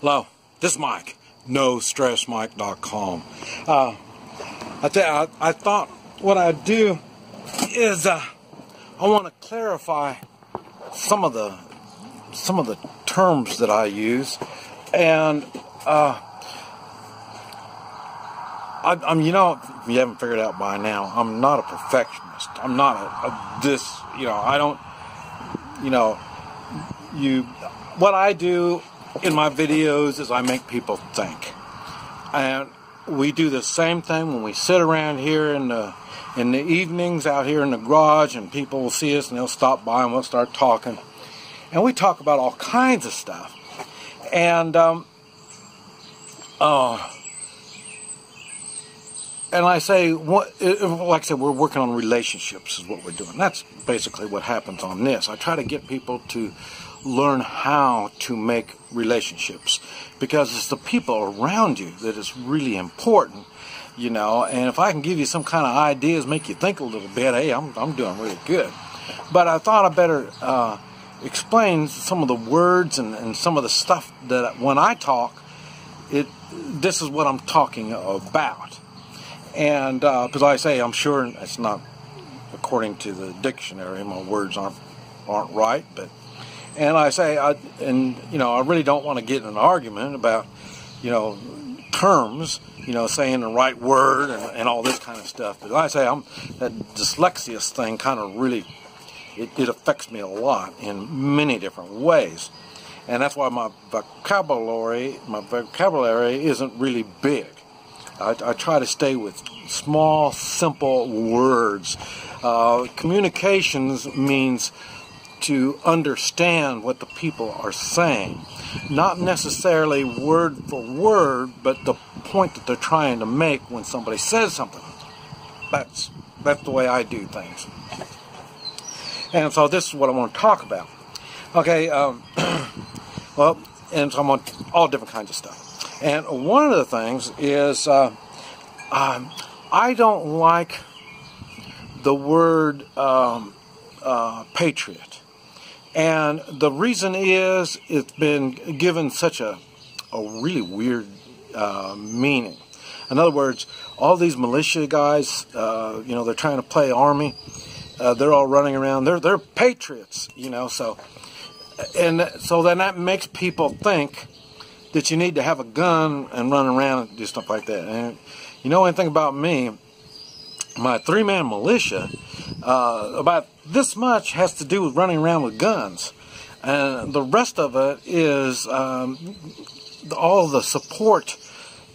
Hello, this is Mike, NoStressMike.com. I thought what I'd do is I want to clarify some of the terms that I use, and I'm you know, if you haven't figured out by now, I'm not a perfectionist. I'm not I don't, what I do in my videos is I make people think. And we do the same thing when we sit around here in the evenings out here in the garage, and people will see us and they'll stop by and we'll start talking. And we talk about all kinds of stuff. And I say, like I said, we're working on relationships is what we're doing. That's basically what happens on this. I try to get people to learn how to make relationships, because it's the people around you that is really important, and if I can give you some kind of ideas, make you think a little bit, hey, I'm doing really good. But I thought I better explain some of the words and some of the stuff that when I talk, this is what I'm talking about. And because I say, I'm sure it's not according to the dictionary, my words aren't right, and I say, I really don't want to get in an argument about, terms, saying the right word and all this kind of stuff. But I say, that dyslexia thing kind of really, it affects me a lot in many different ways. And that's why my vocabulary isn't really big. I try to stay with small, simple words. Communications means to understand what the people are saying. Not necessarily word for word, but the point that they're trying to make when somebody says something. That's the way I do things. And so this is what I want to talk about. Okay, well, and so I'm on all different kinds of stuff. And one of the things is I don't like the word patriot. And the reason is it's been given such a really weird meaning. In other words, all these militia guys, they're trying to play army. They're all running around. They're patriots, So then that makes people think that you need to have a gun and run around and do stuff like that. And you know anything about me? My three-man militia, about this much has to do with running around with guns. And the rest of it is all the support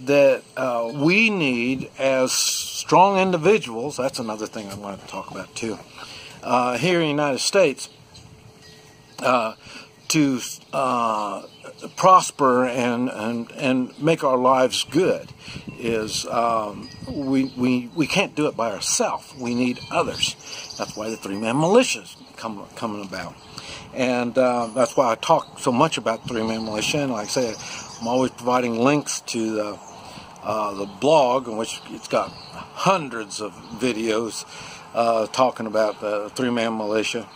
that we need as strong individuals. That's another thing I wanted to talk about too. Here in the United States, to prosper and make our lives good is we can't do it by ourselves. We need others. That's why the three-man militias coming about, and that's why I talk so much about three-man militia. And like I say, I'm always providing links to the blog, in which it's got hundreds of videos talking about the three-man militia.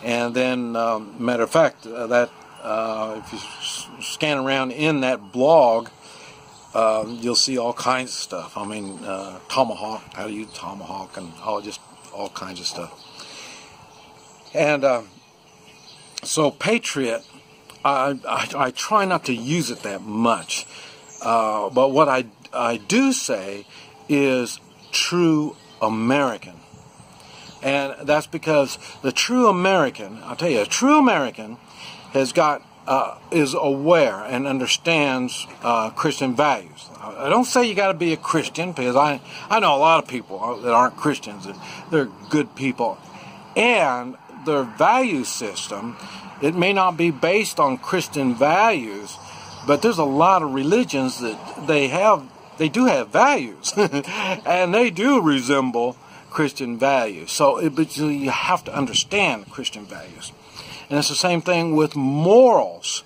And then, matter of fact, that if you scan around in that blog, you'll see all kinds of stuff. I mean, tomahawk, how to use tomahawk, and just all kinds of stuff. And so patriot, I try not to use it that much. But what I do say is true American. And that's because the true American, I'll tell you, a true American has got, is aware and understands Christian values. I don't say you got to be a Christian, because I know a lot of people that aren't Christians, and they're good people. And their value system, it may not be based on Christian values, but there's a lot of religions that they do have values, and they do resemble Christian values. So you have to understand Christian values. And it's the same thing with morals.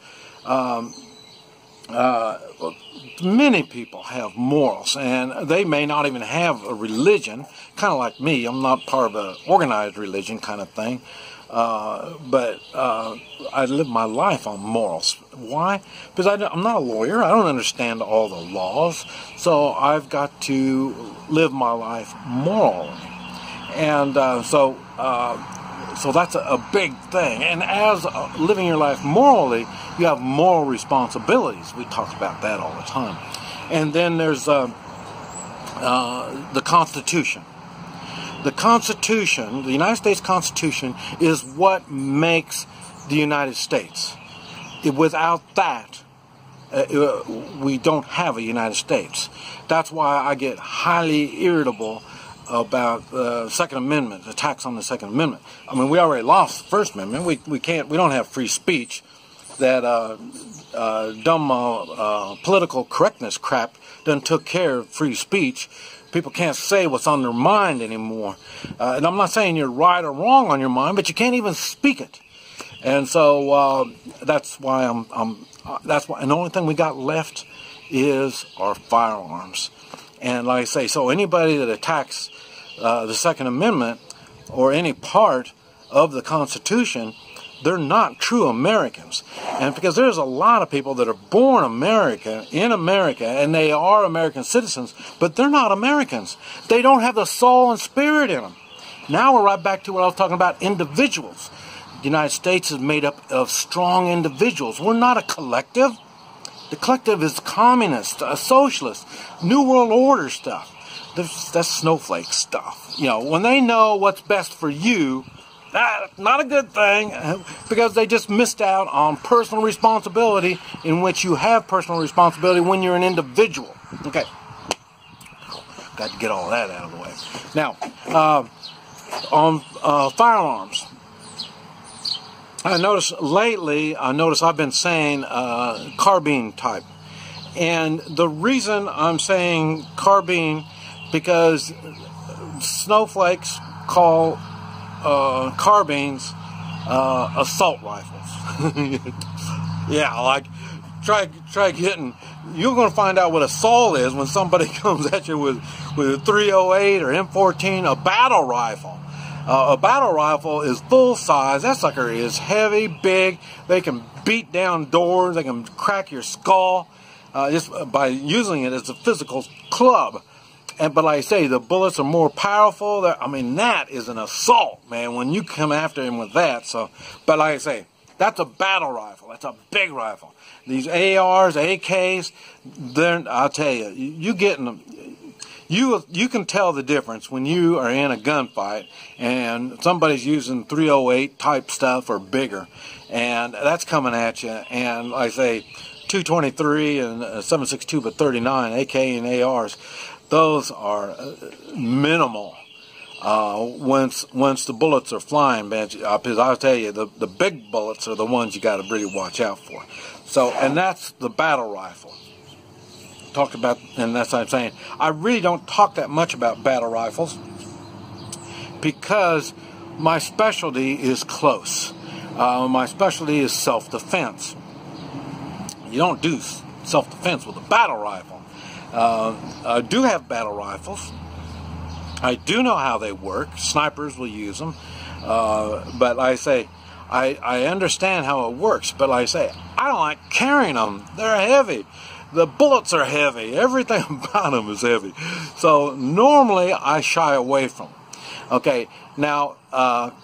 Many people have morals, and they may not even have a religion, kind of like me. I'm not part of an organized religion kind of thing, but I live my life on morals. Why? Because I'm not a lawyer. I don't understand all the laws. So I've got to live my life morally. And so that's a big thing. And as living your life morally, you have moral responsibilities. We talk about that all the time. And then there's the Constitution. The Constitution, the United States Constitution, is what makes the United States. Without that, we don't have a United States. That's why I get highly irritable about the Second Amendment, attacks on the Second Amendment. I mean, we already lost the First Amendment. We don't have free speech. That dumb political correctness crap done took care of free speech. People can't say what's on their mind anymore. And I'm not saying you're right or wrong on your mind, but you can't even speak it. And so that's why and the only thing we got left is our firearms. And like I say, so anybody that attacks the Second Amendment or any part of the Constitution, they're not true Americans. And because there's a lot of people that are born in America, and they are American citizens, but they're not Americans. They don't have the soul and spirit in them. Now we're right back to what I was talking about, individuals. The United States is made up of strong individuals. We're not a collective. The collective is communist, socialist, New World Order stuff. That's snowflake stuff. You know, when they know what's best for you, that's not a good thing, because they just missed out on personal responsibility, in which you have personal responsibility when you're an individual. Okay. Got to get all that out of the way. Now, on firearms. I noticed lately, I've been saying carbine type. And the reason I'm saying carbine, because snowflakes call carbines assault rifles. Yeah, like try getting. You're going to find out what assault is when somebody comes at you with a 308 or M14, a battle rifle. A battle rifle is full size. That sucker is heavy, big. They can beat down doors. They can crack your skull just by using it as a physical club. But like I say, the bullets are more powerful. I mean, that is an assault, man, when you come after him with that. So, but like I say, that's a battle rifle. That's a big rifle. These ARs, AKs, I'll tell you, you getting them. You can tell the difference when you are in a gunfight and somebody's using 308 type stuff or bigger, and that's coming at you. And like I say, 223 and 7.62 but 39 AK and ARs. Those are minimal once the bullets are flying, man. Because I'll tell you, the big bullets are the ones you got to really watch out for. So, and that's the battle rifle. Talked about, and that's what I'm saying. I really don't talk that much about battle rifles because my specialty is close. My specialty is self-defense. You don't do self-defense with a battle rifle. I do have battle rifles. I do know how they work. Snipers will use them. But like I say, I understand how it works. But like I say, I don't like carrying them. They're heavy. The bullets are heavy. Everything about them is heavy. So normally I shy away from them. Okay, now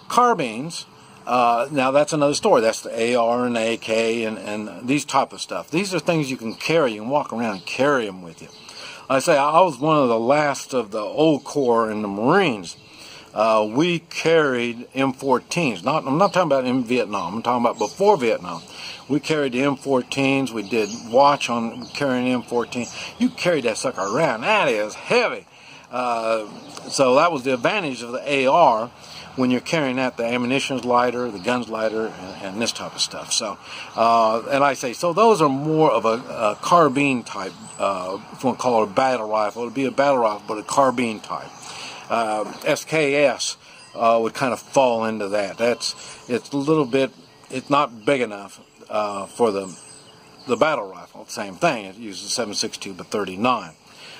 carbines. Now that's another story. That's the AR and the AK and these type of stuff. These are things you can carry. You can walk around and carry them with you. I say I was one of the last of the old corps in the Marines. We carried M14s. I'm not talking about in Vietnam. I'm talking about before Vietnam. We carried the M14s. We did watch on carrying M14. You carried that sucker around. That is heavy. So that was the advantage of the AR. When you're carrying that, the ammunition's lighter, the gun's lighter, and this type of stuff. So, and I say, so those are more of a carbine type, if you want to call it a battle rifle. It would be a battle rifle, but a carbine type. SKS would kind of fall into that. It's a little bit, it's not big enough for the battle rifle. Same thing, it uses 7.62 but 39.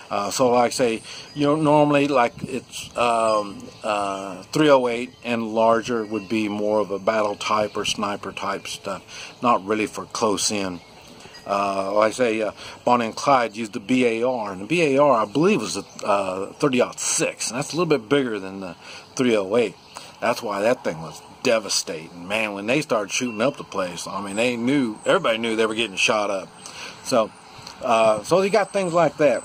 So like say, normally like it's 308 and larger would be more of a battle type or sniper type stuff, not really for close in. Like I say, Bonnie and Clyde used the BAR, and the BAR I believe was a 30-06, and that's a little bit bigger than the 308. That's why that thing was devastating, man. When they started shooting up the place, I mean, everybody knew they were getting shot up. So you got things like that.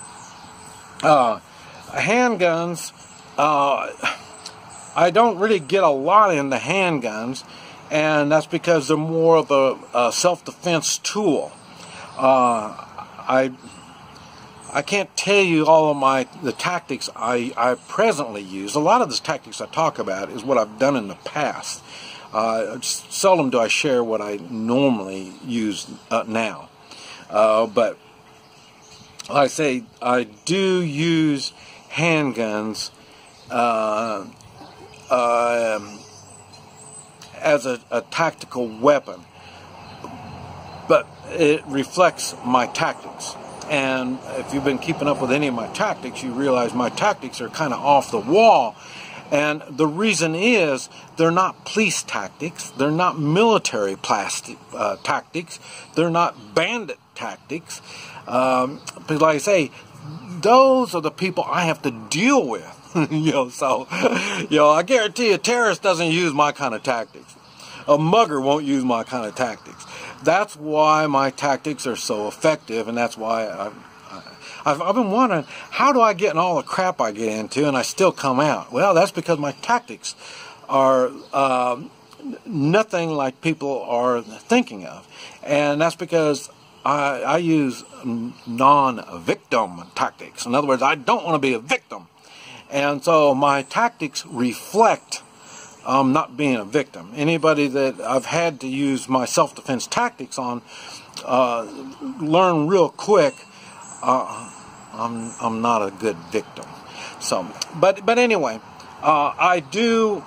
Handguns, I don't really get a lot into handguns, and that's because they're more of a self-defense tool. I can't tell you all of the tactics I presently use. A lot of the tactics I talk about is what I've done in the past. Seldom do I share what I normally use now. But like I say, I do use handguns as a tactical weapon, but it reflects my tactics. And if you've been keeping up with any of my tactics, you realize my tactics are kind of off the wall. And the reason is they're not police tactics, they're not military tactics, they're not bandit tactics. Because like I say, those are the people I have to deal with. So I guarantee you a terrorist doesn't use my kind of tactics. A mugger won't use my kind of tactics. That's why my tactics are so effective, and that's why I've been wondering, how do I get in all the crap I get into and I still come out? Well, that's because my tactics are nothing like people are thinking of. And that's because I use non-victim tactics. In other words, I don't want to be a victim. And so my tactics reflect not being a victim. Anybody that I've had to use my self-defense tactics on learn real quick I'm not a good victim. So, but anyway, I do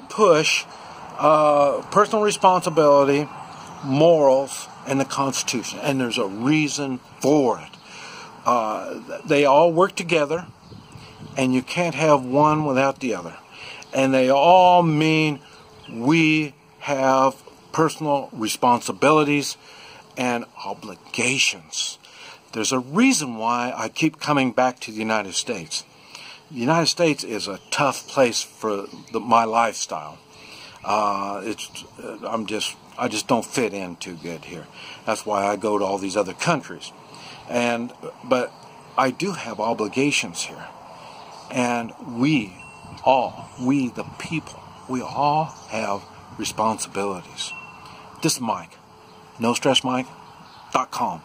push personal responsibility, morals, and the Constitution, and there's a reason for it. They all work together, and you can't have one without the other. And they all mean we have personal responsibilities and obligations. There's a reason why I keep coming back to the United States. The United States is a tough place for my lifestyle. I just don't fit in too good here. That's why I go to all these other countries. But I do have obligations here. And we the people, we all have responsibilities. This is Mike, NoStressMike.com.